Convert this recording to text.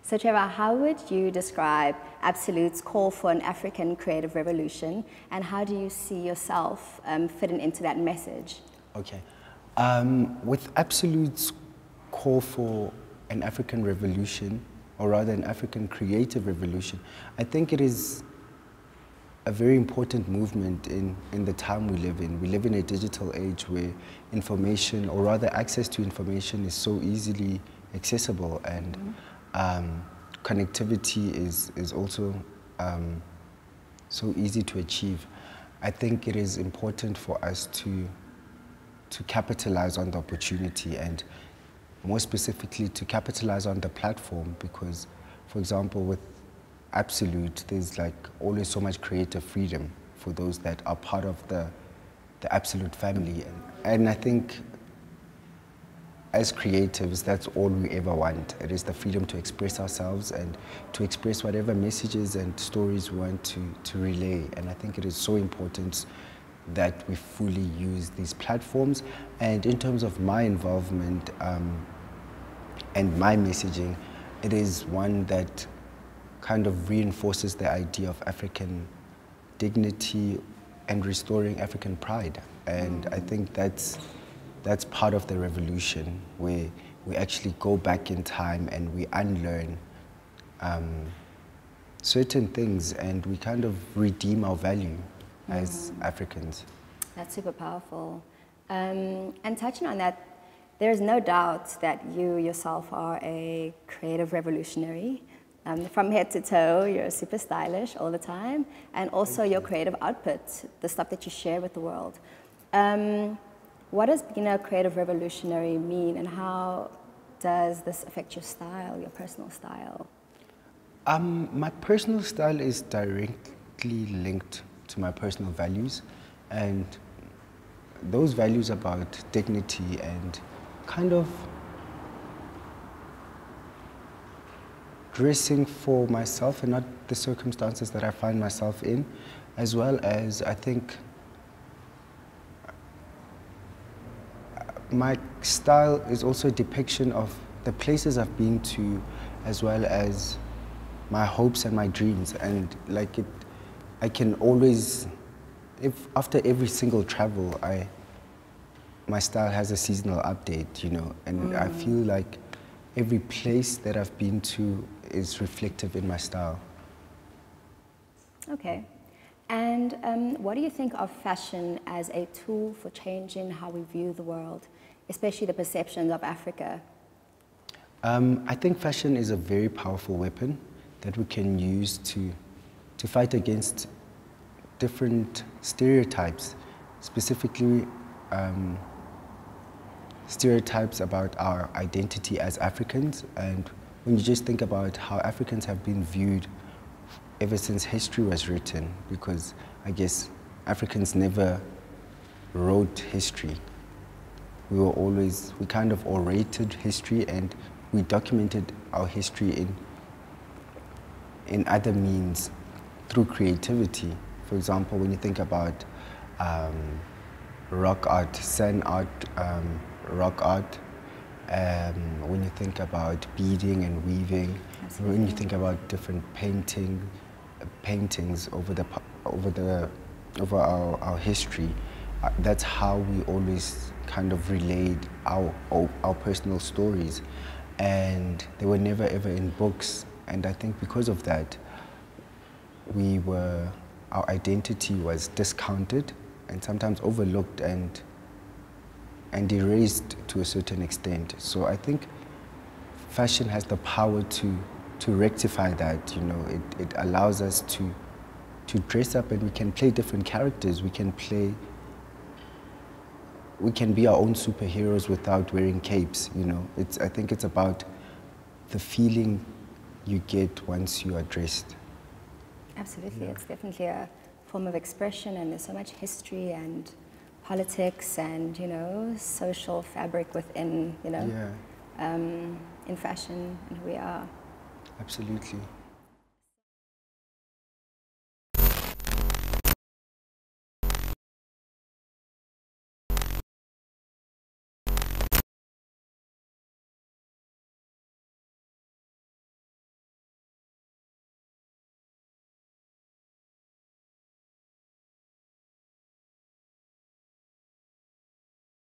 So Trevor, how would you describe Absolut's call for an African creative revolution, and how do you see yourself fitting into that message? Okay. With Absolut's call for an African revolution, or rather an African creative revolution, I think it is a very important movement in the time we live in. We live in a digital age where information, or rather access to information, is so easily accessible, and connectivity is also so easy to achieve. I think it is important for us to capitalize on the opportunity, and more specifically to capitalize on the platform, because, for example, with Absolut, there's like always so much creative freedom for those that are part of the Absolut family. And I think as creatives, that's all we ever want. It is the freedom to express ourselves and to express whatever messages and stories we want to relay. And I think it is so important that we fully use these platforms. And in terms of my involvement and my messaging, it is one that kind of reinforces the idea of African dignity and restoring African pride. And I think that's part of the revolution, where we actually go back in time and we unlearn certain things, and we kind of redeem our value as Africans. That's super powerful. And touching on that, there's no doubt that you yourself are a creative revolutionary. From head to toe, you're super stylish all the time, and also your creative output, the stuff that you share with the world. What does being a creative revolutionary mean, and how does this affect your style, your personal style? My personal style is directly linked to my personal values, and those values about dignity and kind of dressing for myself and not the circumstances that I find myself in, as well as, I think, my style is also a depiction of the places I've been to, as well as my hopes and my dreams. And like I can always, after every single travel, my style has a seasonal update, you know, and I feel like every place that I've been to is reflective in my style. Okay. And what do you think of fashion as a tool for changing how we view the world, especially the perceptions of Africa? I think fashion is a very powerful weapon that we can use to fight against different stereotypes, specifically stereotypes about our identity as Africans. And when you just think about how Africans have been viewed ever since history was written, because I guess Africans never wrote history. We kind of orated history, and we documented our history in other means through creativity. For example, when you think about rock art, sand art, rock art, when you think about beading and weaving, when you think about different paintings over our history, that's how we always kind of relayed our personal stories, and they were never ever in books. And I think because of that, our identity was discounted and sometimes overlooked and erased to a certain extent. So I think fashion has the power to rectify that. You know, it allows us to dress up, and we can play different characters. We can be our own superheroes without wearing capes. You know, I think it's about the feeling you get once you are dressed. Absolutely, yeah. It's definitely a form of expression, and there's so much history and politics and, you know, social fabric within, you know, in fashion and who we are. Absolutely.